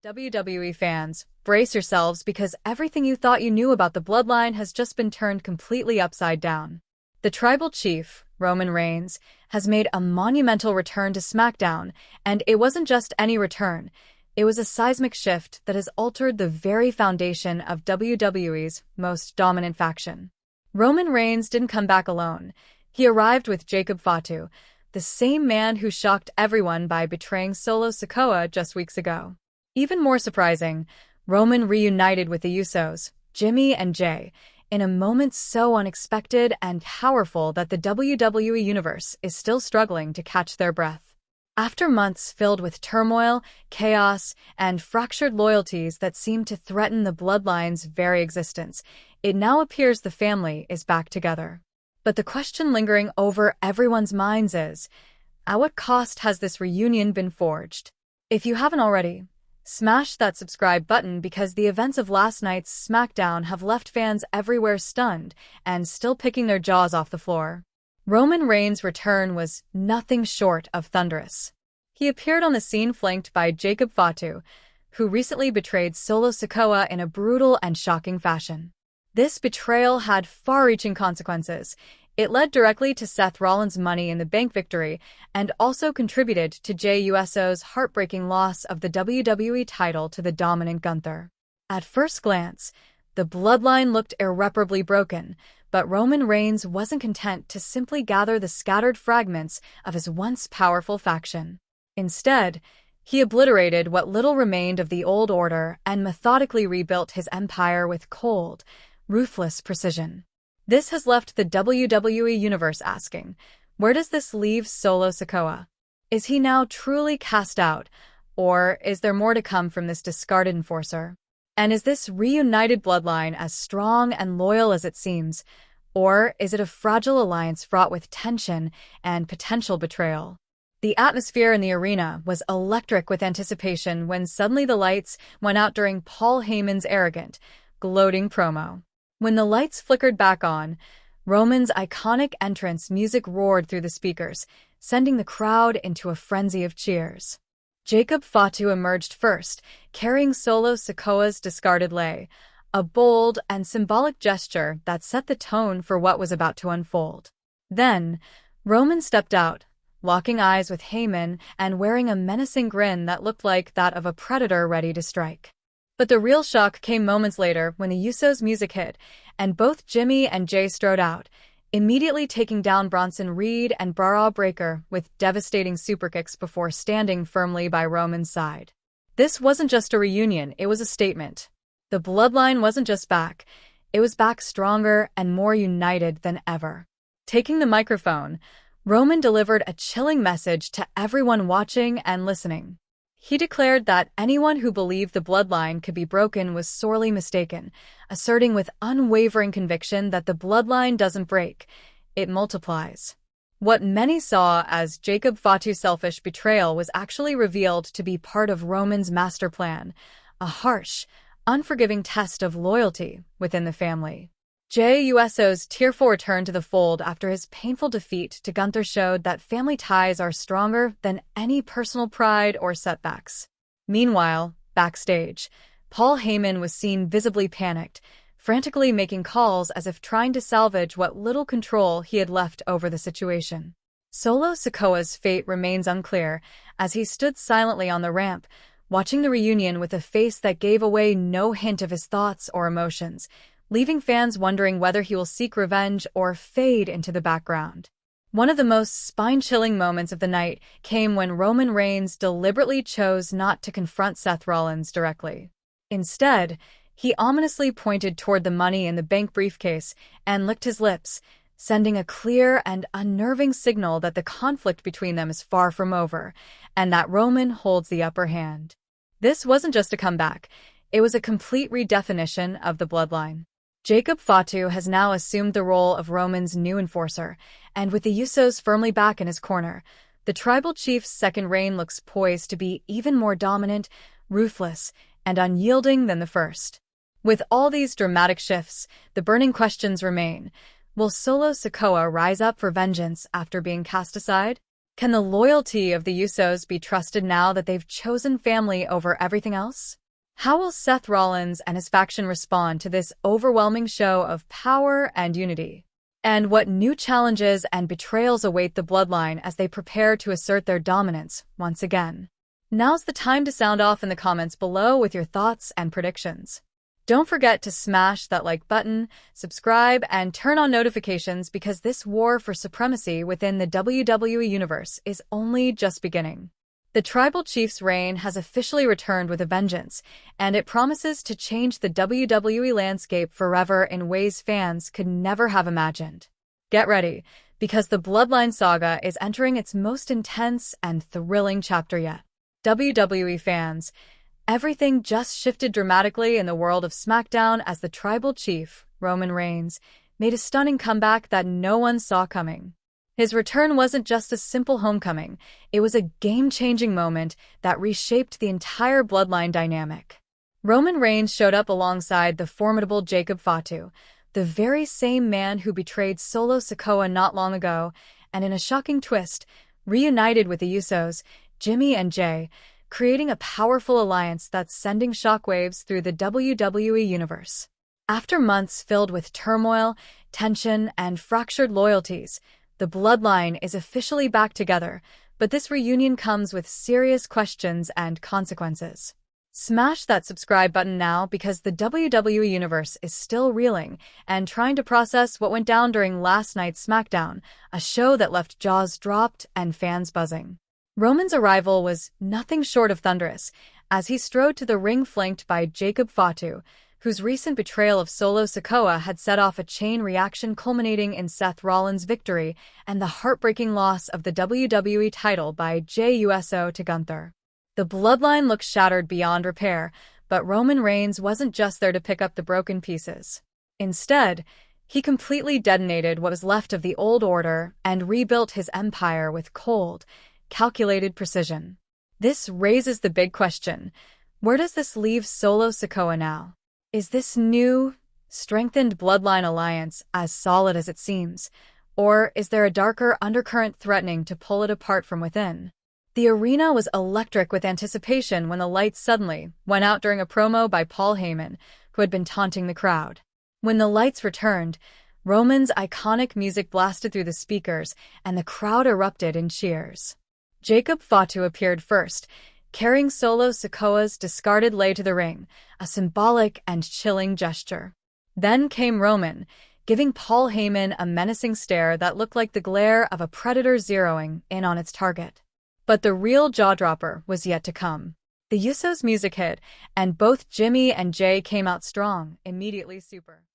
WWE fans, brace yourselves because everything you thought you knew about the Bloodline has just been turned completely upside down. The tribal chief, Roman Reigns, has made a monumental return to SmackDown, and it wasn't just any return. It was a seismic shift that has altered the very foundation of WWE's most dominant faction. Roman Reigns didn't come back alone. He arrived with Jocob Fatu, the same man who shocked everyone by betraying Solo Sikoa just weeks ago. Even more surprising, Roman reunited with the Usos, Jimmy and Jay, in a moment so unexpected and powerful that the WWE Universe is still struggling to catch their breath. After months filled with turmoil, chaos, and fractured loyalties that seemed to threaten the Bloodline's very existence, it now appears the family is back together. But the question lingering over everyone's minds is, at what cost has this reunion been forged? If you haven't already, smash that subscribe button because the events of last night's SmackDown have left fans everywhere stunned and still picking their jaws off the floor. Roman Reigns' return was nothing short of thunderous. He appeared on the scene flanked by Jocob Fatu, who recently betrayed Solo Sikoa in a brutal and shocking fashion. This betrayal had far-reaching consequences. It led directly to Seth Rollins' Money in the Bank victory and also contributed to Jey Uso's heartbreaking loss of the WWE title to the dominant Gunther. At first glance, the Bloodline looked irreparably broken, but Roman Reigns wasn't content to simply gather the scattered fragments of his once powerful faction. Instead, he obliterated what little remained of the old order and methodically rebuilt his empire with cold, ruthless precision. This has left the WWE Universe asking, where does this leave Solo Sikoa? Is he now truly cast out, or is there more to come from this discarded enforcer? And is this reunited bloodline as strong and loyal as it seems, or is it a fragile alliance fraught with tension and potential betrayal? The atmosphere in the arena was electric with anticipation when suddenly the lights went out during Paul Heyman's arrogant, gloating promo. When the lights flickered back on, Roman's iconic entrance music roared through the speakers, sending the crowd into a frenzy of cheers. Jocob Fatu emerged first, carrying Solo Sikoa's discarded lei, a bold and symbolic gesture that set the tone for what was about to unfold. Then, Roman stepped out, locking eyes with Heyman and wearing a menacing grin that looked like that of a predator ready to strike. But the real shock came moments later when the Usos' music hit, and both Jimmy and Jay strode out, immediately taking down Bronson Reed and Bra Breakker with devastating superkicks before standing firmly by Roman's side. This wasn't just a reunion, it was a statement. The Bloodline wasn't just back, it was back stronger and more united than ever. Taking the microphone, Roman delivered a chilling message to everyone watching and listening. He declared that anyone who believed the Bloodline could be broken was sorely mistaken, asserting with unwavering conviction that the Bloodline doesn't break, it multiplies. What many saw as Jocob Fatu's selfish betrayal was actually revealed to be part of Roman's master plan, a harsh, unforgiving test of loyalty within the family. Jey Uso's tearful return to the fold after his painful defeat to Gunther showed that family ties are stronger than any personal pride or setbacks. Meanwhile, backstage, Paul Heyman was seen visibly panicked, frantically making calls as if trying to salvage what little control he had left over the situation. Solo Sikoa's fate remains unclear as he stood silently on the ramp, watching the reunion with a face that gave away no hint of his thoughts or emotions, leaving fans wondering whether he will seek revenge or fade into the background. One of the most spine-chilling moments of the night came when Roman Reigns deliberately chose not to confront Seth Rollins directly. Instead, he ominously pointed toward the Money in the Bank briefcase and licked his lips, sending a clear and unnerving signal that the conflict between them is far from over, and that Roman holds the upper hand. This wasn't just a comeback, it was a complete redefinition of the Bloodline. Jocob Fatu has now assumed the role of Roman's new enforcer, and with the Usos firmly back in his corner, the tribal chief's second reign looks poised to be even more dominant, ruthless, and unyielding than the first. With all these dramatic shifts, the burning questions remain. Will Solo Sikoa rise up for vengeance after being cast aside? Can the loyalty of the Usos be trusted now that they've chosen family over everything else? How will Seth Rollins and his faction respond to this overwhelming show of power and unity? And what new challenges and betrayals await the Bloodline as they prepare to assert their dominance once again? Now's the time to sound off in the comments below with your thoughts and predictions. Don't forget to smash that like button, subscribe, and turn on notifications because this war for supremacy within the WWE Universe is only just beginning. The Tribal Chief's reign has officially returned with a vengeance, and it promises to change the WWE landscape forever in ways fans could never have imagined. Get ready, because the Bloodline saga is entering its most intense and thrilling chapter yet. WWE fans, everything just shifted dramatically in the world of SmackDown as the Tribal Chief, Roman Reigns, made a stunning comeback that no one saw coming. His return wasn't just a simple homecoming, it was a game-changing moment that reshaped the entire Bloodline dynamic. Roman Reigns showed up alongside the formidable Jocob Fatu, the very same man who betrayed Solo Sikoa not long ago, and in a shocking twist, reunited with the Usos, Jimmy and Jay, creating a powerful alliance that's sending shockwaves through the WWE Universe. After months filled with turmoil, tension, and fractured loyalties, the Bloodline is officially back together, but this reunion comes with serious questions and consequences. Smash that subscribe button now because the WWE Universe is still reeling and trying to process what went down during last night's SmackDown, a show that left jaws dropped and fans buzzing. Roman's arrival was nothing short of thunderous, as he strode to the ring flanked by Jocob Fatu, whose recent betrayal of Solo Sikoa had set off a chain reaction culminating in Seth Rollins' victory and the heartbreaking loss of the WWE title by Jey Uso to Gunther. The Bloodline looked shattered beyond repair, but Roman Reigns wasn't just there to pick up the broken pieces. Instead, he completely detonated what was left of the old order and rebuilt his empire with cold, calculated precision. This raises the big question: where does this leave Solo Sikoa now? Is this new, strengthened Bloodline alliance as solid as it seems, or is there a darker undercurrent threatening to pull it apart from within? The arena was electric with anticipation when the lights suddenly went out during a promo by Paul Heyman, who had been taunting the crowd. When the lights returned, Roman's iconic music blasted through the speakers, and the crowd erupted in cheers. Jocob Fatu appeared first, carrying Solo Sikoa's discarded lei to the ring, a symbolic and chilling gesture. Then came Roman, giving Paul Heyman a menacing stare that looked like the glare of a predator zeroing in on its target. But the real jaw-dropper was yet to come. The Usos' music hit, and both Jimmy and Jay came out strong, immediately super.